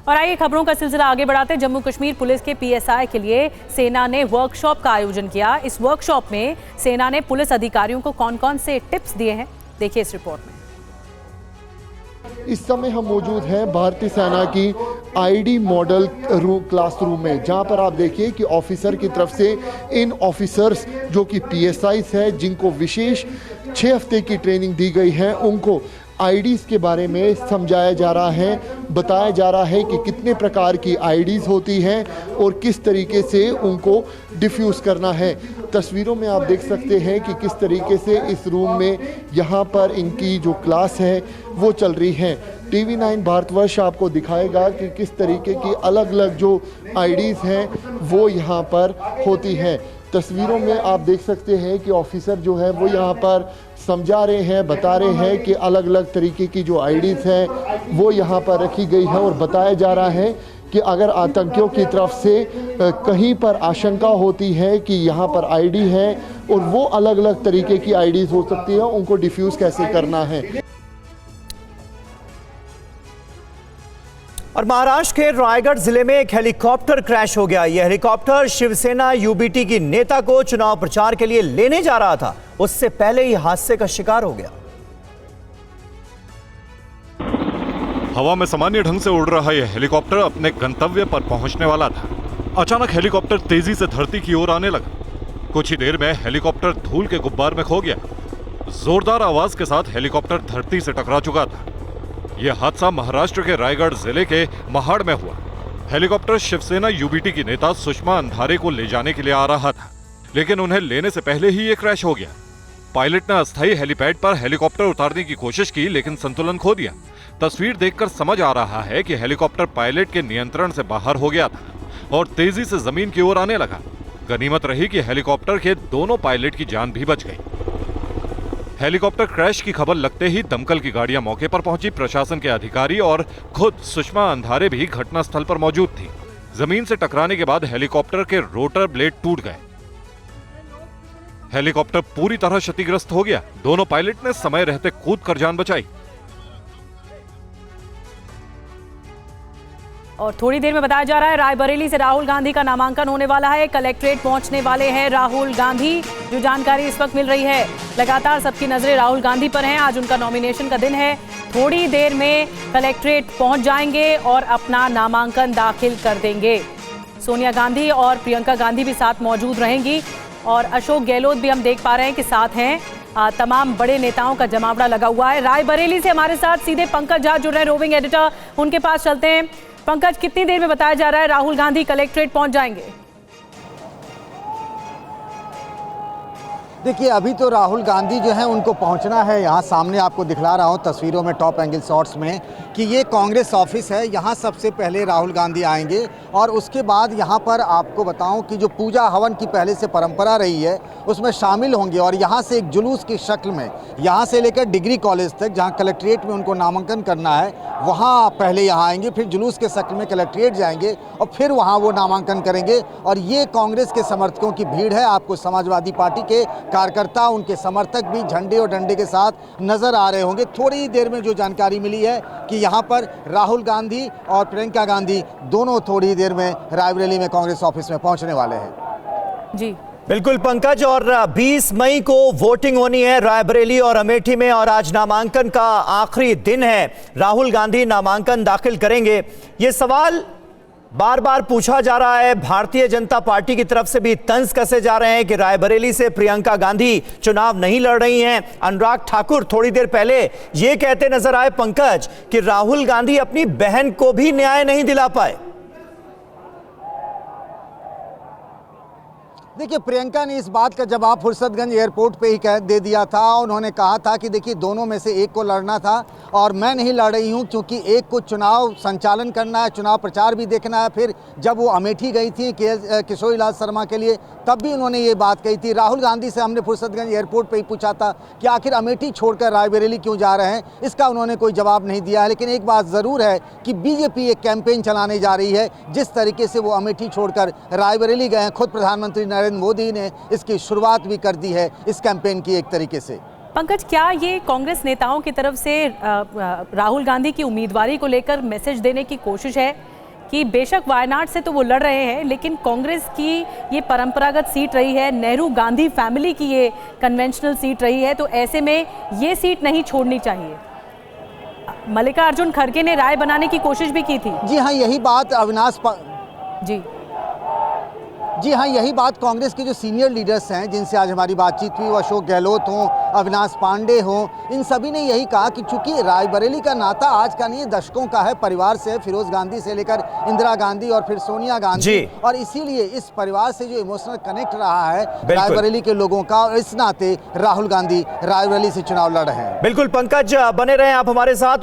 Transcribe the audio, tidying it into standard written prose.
और आइए खबरों का सिलसिला आगे बढ़ाते। जम्मू कश्मीर पुलिस के पीएसआई के लिए सेना ने वर्कशॉप का आयोजन किया। इस वर्कशॉप में सेना ने पुलिस अधिकारियों को कौन कौन से टिप्स दिए हैं, देखिए इस रिपोर्ट में। इस समय हम मौजूद हैं भारतीय सेना की आईडी मॉडल क्लासरूम में, जहां पर आप देखिए कि ऑफिसर की तरफ से इन ऑफिसर्स जो कि पीएसआईस हैं, जिनको विशेष 6 हफ्ते की ट्रेनिंग दी गई है, उनको आईडीज़ के बारे में समझाया जा रहा है, बताया जा रहा है कि कितने प्रकार की आईडीज़ होती हैं और किस तरीके से उनको डिफ्यूज़ करना है। तस्वीरों में आप देख सकते हैं कि किस तरीके से इस रूम में यहाँ पर इनकी जो क्लास है वो चल रही है। TV9 भारतवर्ष आपको दिखाएगा कि किस तरीके की अलग अलग जो आईडीज़ हैं वो यहाँ पर होती हैं। तस्वीरों में आप देख सकते हैं कि ऑफिसर जो है वो यहाँ पर समझा रहे हैं, बता रहे हैं कि अलग अलग तरीके की जो आईडीज़ हैं वो यहाँ पर रखी गई है और बताया जा रहा है कि अगर आतंकियों की तरफ से कहीं पर आशंका होती है कि यहाँ पर आईडी है और वो अलग अलग तरीके की आईडीज़ हो सकती है, उनको डिफ्यूज़ कैसे करना है। और महाराष्ट्र के रायगढ़ जिले में एक हेलीकॉप्टर क्रैश हो गया। यह हेलीकॉप्टर शिवसेना यूबीटी की नेता को चुनाव प्रचार के लिए लेने जा रहा था, उससे पहले ही हादसे का शिकार हो गया। हवा में सामान्य ढंग से उड़ रहा यह हेलीकॉप्टर अपने गंतव्य पर पहुंचने वाला था। अचानक हेलीकॉप्टर तेजी से धरती की ओर आने लगा। कुछ ही देर में हेलीकॉप्टर धूल के गुब्बार में खो गया। जोरदार आवाज के साथ हेलीकॉप्टर धरती से टकरा चुका था। यह हादसा महाराष्ट्र के रायगढ़ जिले के महाड़ में हुआ। हेलीकॉप्टर शिवसेना यूबीटी की नेता सुषमा अंधारे को ले जाने के लिए आ रहा था, लेकिन उन्हें लेने से पहले ही यह क्रैश हो गया। पायलट ने अस्थायी हेलीपैड पर हेलीकॉप्टर उतारने की कोशिश की, लेकिन संतुलन खो दिया। तस्वीर देखकर समझ आ रहा है कि हेलीकॉप्टर पायलट के नियंत्रण से बाहर हो गया था और तेजी से जमीन की ओर आने लगा। गनीमत रही कि हेलीकॉप्टर के दोनों पायलट की जान भी बच गई। हेलीकॉप्टर क्रैश की खबर लगते ही दमकल की गाड़ियां मौके पर पहुंची। प्रशासन के अधिकारी और खुद सुषमा अंधारे भी घटनास्थल पर मौजूद थी। जमीन से टकराने के बाद हेलीकॉप्टर के रोटर ब्लेड टूट गए। हेलीकॉप्टर पूरी तरह क्षतिग्रस्त हो गया। दोनों पायलट ने समय रहते कूद कर जान बचाई। और थोड़ी देर में बताया जा रहा है रायबरेली से राहुल गांधी का नामांकन होने वाला है। कलेक्ट्रेट पहुंचने वाले हैं राहुल गांधी, जो जानकारी इस वक्त मिल रही है। लगातार सबकी नजरें राहुल गांधी पर हैं। आज उनका नॉमिनेशन का दिन है। थोड़ी देर में कलेक्ट्रेट पहुंच जाएंगे और अपना नामांकन दाखिल कर देंगे। सोनिया गांधी और प्रियंका गांधी भी साथ मौजूद रहेंगी और अशोक गहलोत भी हम देख पा रहे हैं कि साथ हैं। तमाम बड़े नेताओं का जमावड़ा लगा हुआ है। रायबरेली से हमारे साथ सीधे पंकज झा जुड़ रहे हैं, रोविंग एडिटर, उनके पास चलते हैं। पंकज, कितनी देर में बताया जा रहा है राहुल गांधी कलेक्ट्रेट पहुंच जाएंगे? देखिए, अभी तो राहुल गांधी जो है उनको पहुंचना है। यहाँ सामने आपको दिखला रहा हूँ तस्वीरों में, टॉप एंगल शॉट्स में, कि ये कांग्रेस ऑफिस है। यहाँ सबसे पहले राहुल गांधी आएंगे और उसके बाद यहाँ पर आपको बताऊं कि जो पूजा हवन की पहले से परंपरा रही है उसमें शामिल होंगे और यहाँ से एक जुलूस की शक्ल में, यहाँ से लेकर डिग्री कॉलेज तक जहाँ कलेक्ट्रेट में उनको नामांकन करना है, वहाँ पहले यहाँ आएंगे, फिर जुलूस के शक्ल में कलेक्ट्रेट जाएंगे और फिर वहाँ वो नामांकन करेंगे। और ये कांग्रेस के समर्थकों की भीड़ है। आपको समाजवादी पार्टी के कार्यकर्ता, उनके समर्थक भी झंडे और डंडे के साथ नजर आ रहे होंगे। थोड़ी ही देर में जो जानकारी मिली है कि यहाँ पर राहुल गांधी और प्रियंका गांधी दोनों थोड़ी ही देर में रायबरेली में कांग्रेस ऑफिस में पहुंचने वाले हैं। जी बिल्कुल पंकज, और 20 मई को वोटिंग होनी है रायबरेली और अमेठी में और आज नामांकन का आखिरी दिन है। राहुल गांधी नामांकन दाखिल करेंगे। ये सवाल बार बार पूछा जा रहा है। भारतीय जनता पार्टी की तरफ से भी तंज कसे जा रहे हैं कि रायबरेली से प्रियंका गांधी चुनाव नहीं लड़ रही हैं। अनुराग ठाकुर थोड़ी देर पहले ये कहते नजर आए पंकज कि राहुल गांधी अपनी बहन को भी न्याय नहीं दिला पाए। देखिए, प्रियंका ने इस बात का जवाब फुर्सतगंज एयरपोर्ट पे ही कह दे दिया था। उन्होंने कहा था कि देखिए, दोनों में से एक को लड़ना था और मैं नहीं लड़ रही हूं क्योंकि एक को चुनाव संचालन करना है, चुनाव प्रचार भी देखना है। फिर जब वो अमेठी गई थी किशोरीलाल शर्मा के लिए, तब भी उन्होंने ये बात कही थी। राहुल गांधी से हमने फुर्सतगंज एयरपोर्ट पे ही पूछा था कि आखिर अमेठी छोड़कर रायबरेली क्यों जा रहे हैं, इसका उन्होंने कोई जवाब नहीं दिया है। लेकिन एक बात ज़रूर है कि बीजेपी एक कैंपेन चलाने जा रही है। जिस तरीके से वो अमेठी छोड़कर रायबरेली गए हैं, खुद प्रधानमंत्री नरेंद्र मोदी ने इसकी शुरुआत भी कर दी है इस कैंपेन की एक तरीके से। पंकज, क्या ये कांग्रेस नेताओं की तरफ से राहुल गांधी की उम्मीदवारी को लेकर मैसेज देने की कोशिश है कि बेशक वायनाड से तो वो लड़ रहे हैं, लेकिन कांग्रेस की ये परंपरागत सीट रही है, नेहरू गांधी फैमिली की ये कन्वेंशनल सीट रही है, तो ऐसे में ये सीट नहीं छोड़नी चाहिए। मल्लिकार्जुन खड़गे ने राय बनाने की कोशिश भी की थी। जी हाँ, यही बात जी हाँ, यही बात कांग्रेस के जो सीनियर लीडर्स हैं जिनसे आज हमारी बातचीत हुई, वो अशोक गहलोत हों, अविनाश पांडे हों, इन सभी ने यही कहा कि चूंकि रायबरेली का नाता आज का नहीं, दशकों का है, परिवार से, फिरोज गांधी से लेकर इंदिरा गांधी और फिर सोनिया गांधी, और इसीलिए इस परिवार से जो इमोशनल कनेक्ट रहा है रायबरेली के लोगों का, और इस नाते राहुल गांधी रायबरेली से चुनाव लड़ रहे हैं। बिल्कुल पंकज, बने रहे आप हमारे साथ।